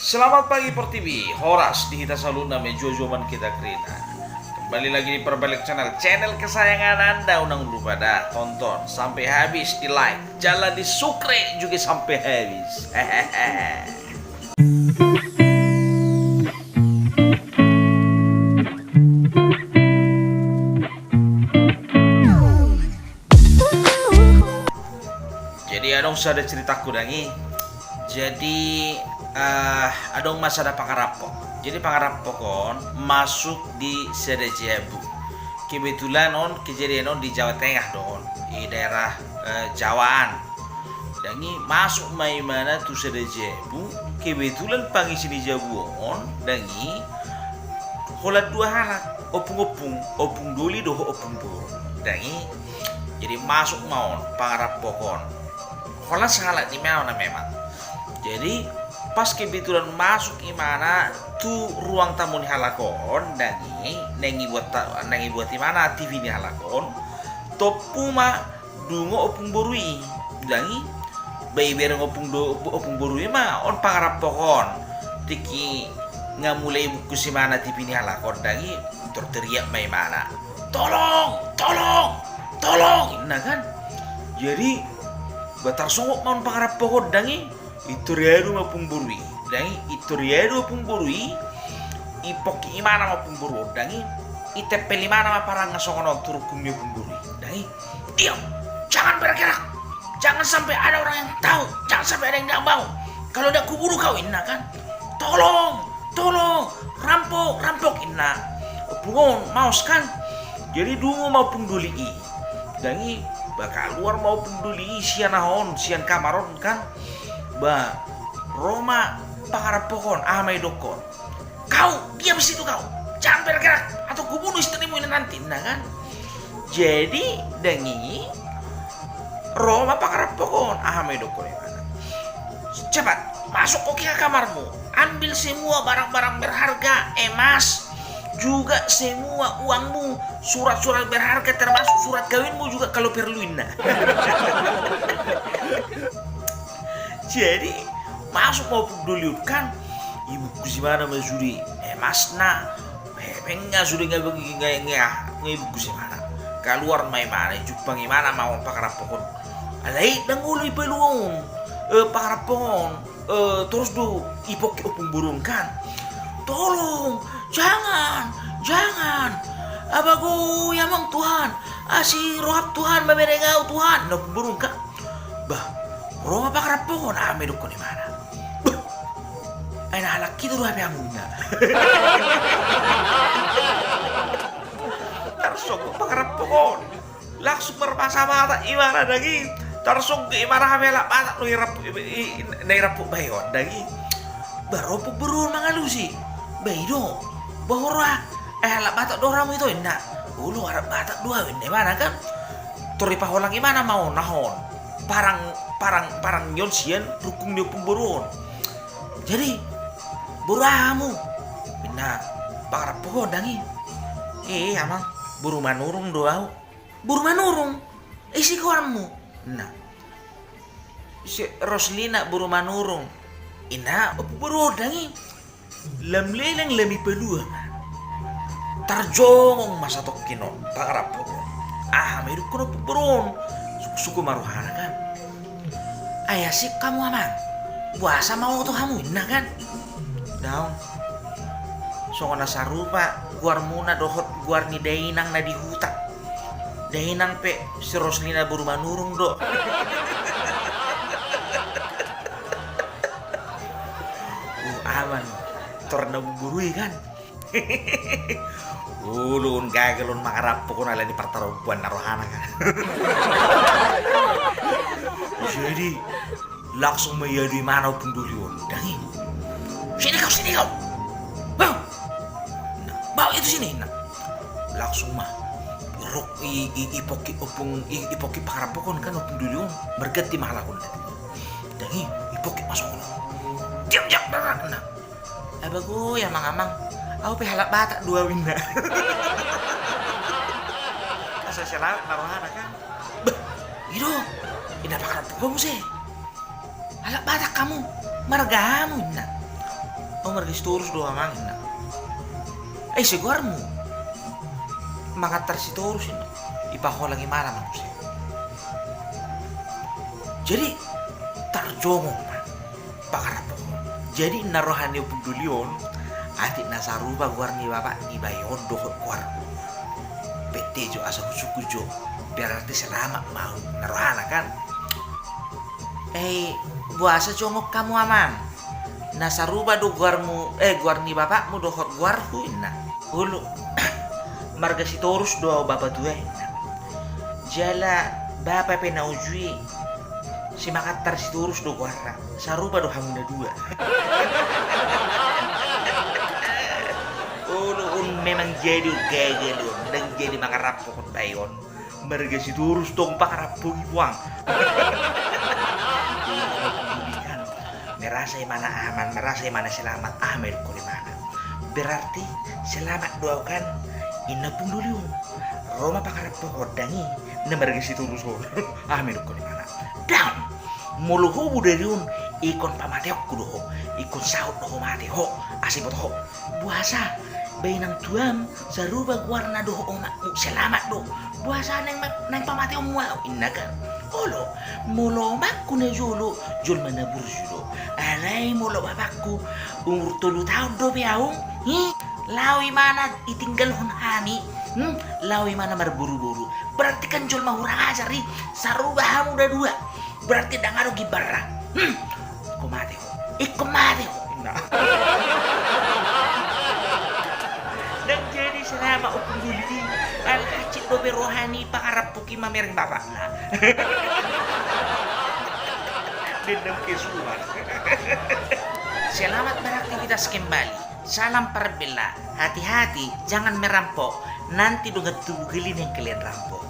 Selamat pagi Pertiwi, Horas di Hita Saluna Mejojo Man kita kerina. Kembali lagi di Perbalik channel kesayangan Anda. Unang lupa dah tonton sampai habis, di like, jalan di sukre juga sampai habis. Hehehe. Jadi adong sada ceritaku dangi. Jadi adong masa ada pangarapok. Jadi pangarapok on masuk di Sedejebu. Kebetulan on kejadian on di Jawa Tengah don, di daerah Jawaan. Dangi masuk mai mana tu Sedejebu. Kebetulan pangi sini Jabu on dangi holat dua halak opung doli doh opung buru. Dangi jadi masuk maun pangarapok on. Holat salah di mana memang. Jadi pas kebetulan masuk imana tu ruang tamu ni halakon nangi buat imana TV ni halakon topuma dungo opung borui dangi bayi bereng opung borui ma on pangarap pokon tiki ngamulai buku si mana TV ni halakon dangi teriak mai mana tolong nah kan jadi batar songok maun pangarap pokon dangi itoriado mapung burui dangi itoriado mapung burui ipoki imana mapung buru dangi itepel imana maparang ngasongono turukumnya mapung burui dangi diam, jangan bergerak, jangan sampai ada orang yang tahu, jangan sampai ada yang tidak mau, kalau tidak kuburu kau inna kan, tolong rampok inna pungon maus kan, jadi dungu maupun duli dangi bakal luar maupun duli sian ahon sian kamaron kan ba Roma pangarap pokon amai dokon kau diam situ kau jangan bergerak atau kubunuh istrimu ini nanti nah kan jadi dangi Roma pangarap pokon amai dokon cepat masuk ke kamarmu ambil semua barang-barang berharga emas juga semua uangmu surat-surat berharga termasuk surat kawinmu juga kalau perluin nah. Jadi masuk mau dulu kan ibu kusimana masudi masna pengen sudah nggak ibu kusimana keluar mai mana jupang gimana mau pakarap pohon alai danguli peluang pakarap pohon terus do ipok opung burung kan tolong jangan abago yamang Tuhan asih rohab Tuhan beberengau Tuhan no burung kan bah Roma pakarap pohon ame dukun di mana? Ay nahalak kita dua yang muna. Tarsog pakarap pohon. Langsung berpasa mata imana dagi. Tarsog ke imana hamela mata lu nairapu bayon dagi. Baropo berun mangalusi. Baido. Bahora halak mata doramu itu enggak. Ulu harap mata dua di mana kan? Turi paholang imana mau nahon. Parang yon sian rukung dia pemburuan. Jadi buramu bina pakarap pohon dangi. Amang buru manurung doau. Buru manurung. Isi kawanmu. Nah. Si Roslina buru manurung. Ina buru dangi. Lamleleng lami pelua. Tarjongong masa tokinon pakarap pohon. Meru kono pemburuan. Suku maruhana kan ayah sih kamu amang puasa mau tuh kamu nah kan daun songona sarupa guar muna dohot guar ni dainang na di hutan dainang pe si Roslina buru manurung do aman torna burui kan ulun gagalun mangarap pokon ala di partarupuan narohana kan jadi langsung mayadi mana pun dulion dangi sini kau bawa itu sini nah langsung mah rok ipoki parap pokon kan opung dulion berganti mahalakun dangi ipoki masuk diam berat nah abago ya amang aku pehalak batak dua winda asa selawat narohana kan itu indah pakarap kamu sih halak batak kamu margamu indah marga storus do amangna. Seguarmu. Makatar si torus ina. Ipaho lagi mana manusia. Jadi tarjomong man. Pakarapo. Jadi narohani pundulion. Atik nasaruba guarni bapak ni bayon dohot kuarku. PT jo asa suku jo. Biar arti selamat mau narohana kan. Buasa jongok kamu amang. Nasaruba do guarmu guarni bapakmu dohot guarku inna. Hulu marga si torus do bapak tua inna. Jala bapak penaujui si makatar si torus do guarra. Saruba do hamuna dua. Memang jadi gaya dong dan jadi makarap pokok bayon. Marga si torus dong pakarap uang. Merasa mana aman, merasa mana selamat, Ahmed ko mana. Berarti selamat doakan inna pun dulu. Roma pakarap pohon dangi, na marga si turus ho. Ahmed ko mana. Down. Muluho budariun ikon pamateok kudo ho. Ikon saut ho mate ho. Asibot ho. Buasa bainang tuam saruba warna do omakmu selamat do. Buasa nang pamateok mo inna kan. Olo, molo makku na jolo, jol mana burjudo. Alay molo bapakku, umur 3 tahun do biaung. Lawi mana itinggal hon hani. Lawi mana marburu-buru. Berarti kan jol mahurang ajar saruba hamu da 2. Berarti dangaro gibarra. Kumate ho. Ikumate ho. Dan jadi selama upung duli al-hacit dobe rohani pakarap puki mamereng bapak na. Dendam kesuar. Selamat beraktivitas kembali. Salam perbela. Hati-hati, jangan merampok. Nanti dengan tubuh gelin yang kalian rampok.